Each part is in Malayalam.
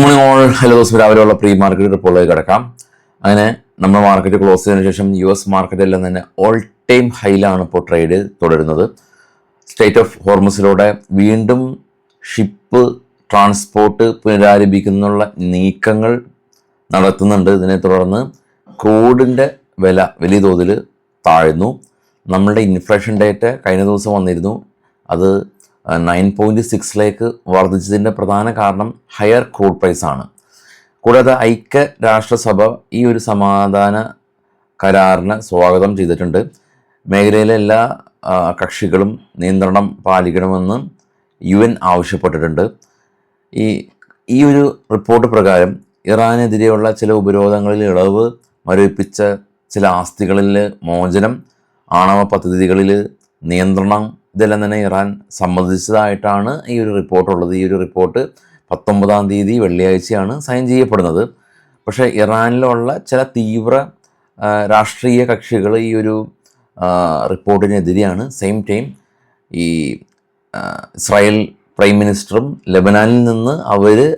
Morning all. ഹലോ ദിവസം രാവിലെയുള്ള പ്രീ മാർക്കറ്റ് റിപ്പോർട്ടിലേക്ക് കിടക്കാം. അങ്ങനെ നമ്മുടെ മാർക്കറ്റ് ക്ലോസ് ചെയ്തതിനു ശേഷം US മാർക്കറ്റെല്ലാം തന്നെ ഓൾ ടൈം ഹൈയിലാണ് ഇപ്പോൾ ട്രേഡ് തുടരുന്നത്. സ്റ്റേറ്റ് ഓഫ് ഹോർമസിലൂടെ വീണ്ടും ഷിപ്പ് ട്രാൻസ്പോർട്ട് പുനരാരംഭിക്കുന്നുള്ള നീക്കങ്ങൾ നടത്തുന്നുണ്ട്. ഇതിനെ തുടർന്ന് ക്രൂഡിൻ്റെ വില വലിയ തോതിൽ താഴ്ന്നു. നമ്മളുടെ ഇൻഫ്ലേഷൻ ഡേറ്റ കഴിഞ്ഞ ദിവസം വന്നിരുന്നു. അത് 9.6 വർദ്ധിച്ചതിൻ്റെ പ്രധാന കാരണം ഹയർ ക്രൂഡ് പ്രൈസാണ്. കൂടാതെ ഐക്യരാഷ്ട്രസഭ ഈ ഒരു സമാധാന കരാറിന് സ്വാഗതം ചെയ്തിട്ടുണ്ട്. മേഖലയിലെ എല്ലാ കക്ഷികളും നിയന്ത്രണം പാലിക്കണമെന്ന് UN ആവശ്യപ്പെട്ടിട്ടുണ്ട്. ഈ ഒരു റിപ്പോർട്ട് പ്രകാരം ഇറാനെതിരെയുള്ള ചില ഉപരോധങ്ങളിൽ ഇളവ്, മരവിപ്പിച്ച ചില ആസ്തികളിൽ മോചനം, ആണവ പദ്ധതികളിൽ നിയന്ത്രണം, ഇതെല്ലാം തന്നെ ഇറാൻ സമ്മതിച്ചതായിട്ടാണ് ഈ ഒരു റിപ്പോർട്ടുള്ളത്. ഈ ഒരു റിപ്പോർട്ട് 19-ാം തീയതി വെള്ളിയാഴ്ചയാണ് സൈൻ ചെയ്യപ്പെടുന്നത്. പക്ഷേ ഇറാനിലുള്ള ചില തീവ്ര രാഷ്ട്രീയ കക്ഷികൾ ഈ ഒരു റിപ്പോർട്ടിനെതിരെയാണ്. സെയിം ടൈം ഈ ഇസ്രായേൽ പ്രൈം മിനിസ്റ്ററും ലെബനാനിൽ നിന്ന്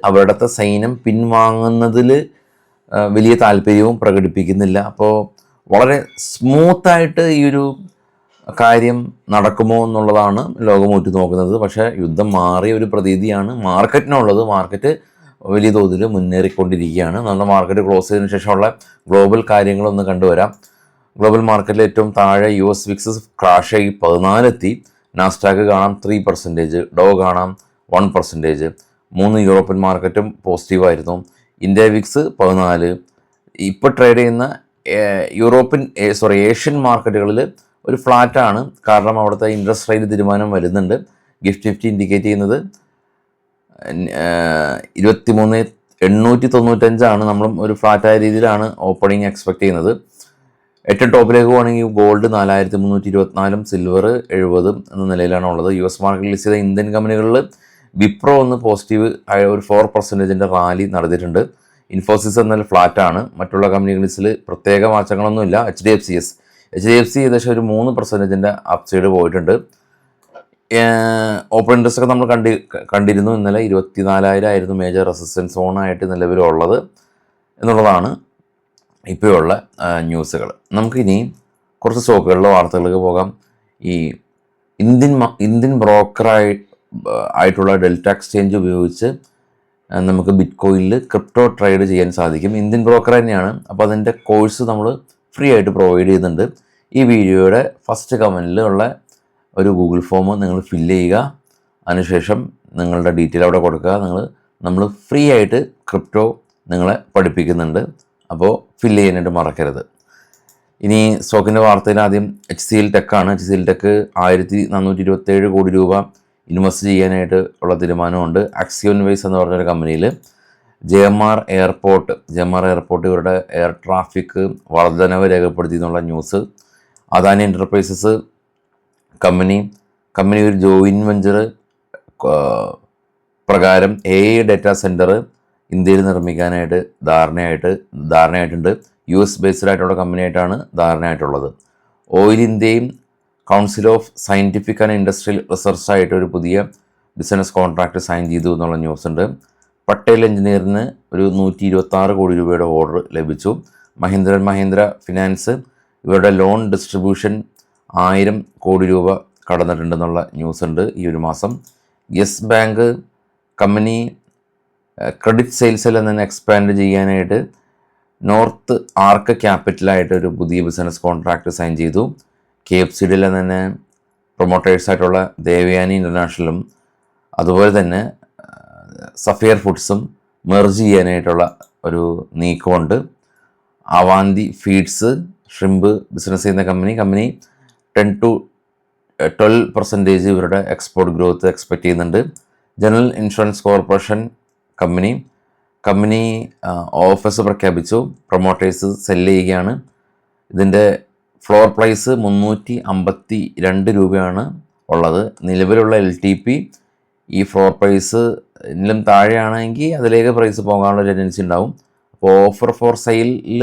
അവരുടെ സൈന്യം പിൻവാങ്ങുന്നതിൽ വലിയ താല്പര്യവും പ്രകടിപ്പിക്കുന്നില്ല. അപ്പോൾ വളരെ സ്മൂത്തായിട്ട് ഈ ഒരു കാര്യം നടക്കുമോ എന്നുള്ളതാണ് ലോകം ഉറ്റുനോക്കുന്നത്. പക്ഷേ യുദ്ധം മാറിയ ഒരു പ്രതീതിയാണ് മാർക്കറ്റിനുള്ളത്. മാർക്കറ്റ് വലിയ തോതിൽ മുന്നേറിക്കൊണ്ടിരിക്കുകയാണ്. നമ്മുടെ മാർക്കറ്റ് ക്ലോസ് ചെയ്തതിനു ശേഷമുള്ള ഗ്ലോബൽ കാര്യങ്ങളൊന്ന് കണ്ടുവരാം. ഗ്ലോബൽ മാർക്കറ്റിൽ ഏറ്റവും താഴെ US വിക്സ് ക്രാഷായി 14 എത്തി. നാസ്ഡാക്ക് കാണാം 3%, ഡോ കാണാം 1%. 3 യൂറോപ്യൻ മാർക്കറ്റും പോസിറ്റീവായിരുന്നു. India Vicks 14. ഇപ്പോൾ ട്രേഡ് ചെയ്യുന്ന ഏഷ്യൻ മാർക്കറ്റുകളിൽ ഒരു ഫ്ലാറ്റാണ്. കാരണം അവിടുത്തെ ഇൻട്രസ്റ്റ് റേറ്റ് തീരുമാനം വരുന്നുണ്ട്. ഗിഫ്റ്റ് നിഫ്റ്റി ഇൻഡിക്കേറ്റ് ചെയ്യുന്നത് 23,895 നമ്മളും ഒരു ഫ്ലാറ്റായ രീതിയിലാണ് ഓപ്പണിംഗ് എക്സ്പെക്ട് ചെയ്യുന്നത്. ഏറ്റവും ടോപ്പിലേക്ക് പോകുകയാണെങ്കിൽ ഗോൾഡ് 4,324, സിൽവർ 70 എന്ന നിലയിലാണ് ഉള്ളത്. US മാർക്കറ്റിൽ ലിസ്റ്റ് ചെയ്ത ഇന്ത്യൻ കമ്പനികളിൽ വിപ്രോ ഒന്ന് പോസിറ്റീവ് ആയ ഒരു 4% റാലി നടത്തിയിട്ടുണ്ട്. ഇൻഫോസിസ് എന്നാൽ ഫ്ലാറ്റാണ്. മറ്റുള്ള കമ്പനികൾ ലിസ്റ്റിൽ പ്രത്യേക മാറ്റങ്ങളൊന്നുമില്ല. HDFC ഏകദേശം ഒരു 3% അപ്സൈഡ് പോയിട്ടുണ്ട്. ഓപ്പൺ ഇൻട്രസ്റ്റ് ഒക്കെ നമ്മൾ കണ്ടിരുന്നു. ഇന്നലെ 24,000 ആയിരുന്നു മേജർ റെസിസ്റ്റൻസ് സോണായിട്ട് നിലവിലുള്ളത് എന്നുള്ളതാണ് ഇപ്പോഴുള്ള ന്യൂസുകൾ. നമുക്കിനി കുറച്ച് സ്റ്റോക്കുകളിലെ വാർത്തകളിലേക്ക് പോകാം. ഈ ഇന്ത്യൻ ആയിട്ടുള്ള ഡെൽറ്റ എക്സ്ചേഞ്ച് ഉപയോഗിച്ച് നമുക്ക് ബിറ്റ്കോയിനിൽ ക്രിപ്റ്റോ ട്രേഡ് ചെയ്യാൻ സാധിക്കും. ഇന്ത്യൻ ബ്രോക്കർ തന്നെയാണ്. അപ്പോൾ അതിൻ്റെ കോഴ്സ് നമ്മൾ ഫ്രീ ആയിട്ട് പ്രൊവൈഡ് ചെയ്യുന്നുണ്ട്. ഈ വീഡിയോയുടെ ഫസ്റ്റ് കമൻറ്റിൽ ഉള്ള ഒരു ഗൂഗിൾ ഫോം നിങ്ങൾ ഫില്ല് ചെയ്യുക. അതിനുശേഷം നിങ്ങളുടെ ഡീറ്റെയിൽ അവിടെ കൊടുക്കുക. നമ്മൾ ഫ്രീ ആയിട്ട് ക്രിപ്റ്റോ നിങ്ങളെ പഠിപ്പിക്കുന്നുണ്ട്. അപ്പോൾ ഫില്ല് ചെയ്യാനായിട്ട് മറക്കരുത്. ഇനി സ്റ്റോക്കിൻ്റെ വാർത്തയിൽ ആദ്യം HCL ടെക്കാണ്. HCL ടെക്ക് 1,427 കോടി രൂപ ഇൻവെസ്റ്റ് ചെയ്യാനായിട്ട് ഉള്ള തീരുമാനമുണ്ട്. ആക്സിയോൺ വൈസ് എന്ന് പറഞ്ഞൊരു കമ്പനിയിൽ. JMR എയർപോർട്ട് ഇവരുടെ എയർ ട്രാഫിക് വർധനവ് രേഖപ്പെടുത്തി എന്നുള്ള ന്യൂസ്. അദാനി എൻ്റർപ്രൈസസ് കമ്പനി ഒരു ജോയിൻറ്റ് വെഞ്ചർ പ്രകാരം AI ഡാറ്റാ സെൻറ്റർ ഇന്ത്യയിൽ നിർമ്മിക്കാനായിട്ട് ധാരണയായിട്ടുണ്ട്. US ബേസ്ഡ് ആയിട്ടുള്ള കമ്പനിയായിട്ടാണ് ധാരണയായിട്ടുള്ളത്. ഓയിൽ ഇന്ത്യയും council of scientific and industrial research ആയിട്ട് ഒരു പുതിയ ബിസിനസ് കോൺട്രാക്റ്റ് സൈൻ ചെയ്തു എന്നുള്ള ന്യൂസ് ഉണ്ട്. പട്ടേൽ എഞ്ചിനീയറിന് ഒരു 126 കോടി രൂപയുടെ ഓർഡർ ലഭിച്ചു. മഹീന്ദ്ര ഫിനാൻസ് ഇവരുടെ ലോൺ ഡിസ്ട്രിബ്യൂഷൻ 1000 കോടി രൂപ കടന്നിട്ടുണ്ടെന്നുള്ള ന്യൂസ് ഉണ്ട് ഈ ഒരു മാസം. യെസ് ബാങ്ക് കമ്പനി ക്രെഡിറ്റ് സെയിൽസിൽ തന്നെ എക്സ്പാൻഡ് ചെയ്യാനായിട്ട് നോർത്ത് ആർക്ക് ക്യാപിറ്റലായിട്ട് ഒരു പുതിയ ബിസിനസ് കോൺട്രാക്റ്റ് സൈൻ ചെയ്തു. KFCയുടെ തന്നെ പ്രൊമോട്ടേഴ്സായിട്ടുള്ള ദേവയാനി ഇൻ്റർനാഷണലും അതുപോലെ തന്നെ സഫിയർ ഫുഡ്സും മെർജ് ചെയ്യാനായിട്ടുള്ള ഒരു നീക്കമുണ്ട്. അവാന്തി ഫീഡ്സ് ഷ്രിമ്പ് ബിസിനസ് ചെയ്യുന്ന കമ്പനി 10-12% ഇവരുടെ എക്സ്പോർട്ട് ഗ്രോത്ത് എക്സ്പെക്റ്റ് ചെയ്യുന്നുണ്ട്. General insurance corporation company offers പ്രഖ്യാപിച്ചു. പ്രൊമോട്ടേഴ്സ് സെല്ല് ചെയ്യുകയാണ്. ഇതിൻ്റെ ഫ്ലോർ പ്രൈസ് 352 രൂപയാണ് ഉള്ളത്. നിലവിലുള്ള LTP ഈ ഫ്ലോർ പ്രൈസിലും താഴെയാണെങ്കിൽ അതിലേക്ക് പ്രൈസ് പോകാനുള്ള ടെൻഡൻസി ഉണ്ടാവും. അപ്പോൾ ഓഫർ ഫോർ സെയിലിൽ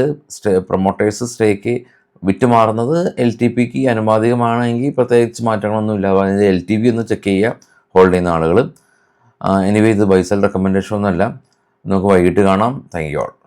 പ്രൊമോട്ടേഴ്സ് സ്റ്റേക്ക് വിറ്റുമാറുന്നത് LTPക്ക് അനുപാതികമാണെങ്കിൽ പ്രത്യേകിച്ച് മാറ്റങ്ങളൊന്നുമില്ല. അതിൻ്റെ LTP ഒന്ന് ചെക്ക് ചെയ്യുക ഹോൾഡ് ചെയ്യുന്ന ആളുകൾ. എനിവേ ഇത് ബൈസെൽ റെക്കമെൻഡേഷൻ ഒന്നുമല്ല. നമുക്ക് വൈകിട്ട് കാണാം. Thank you all.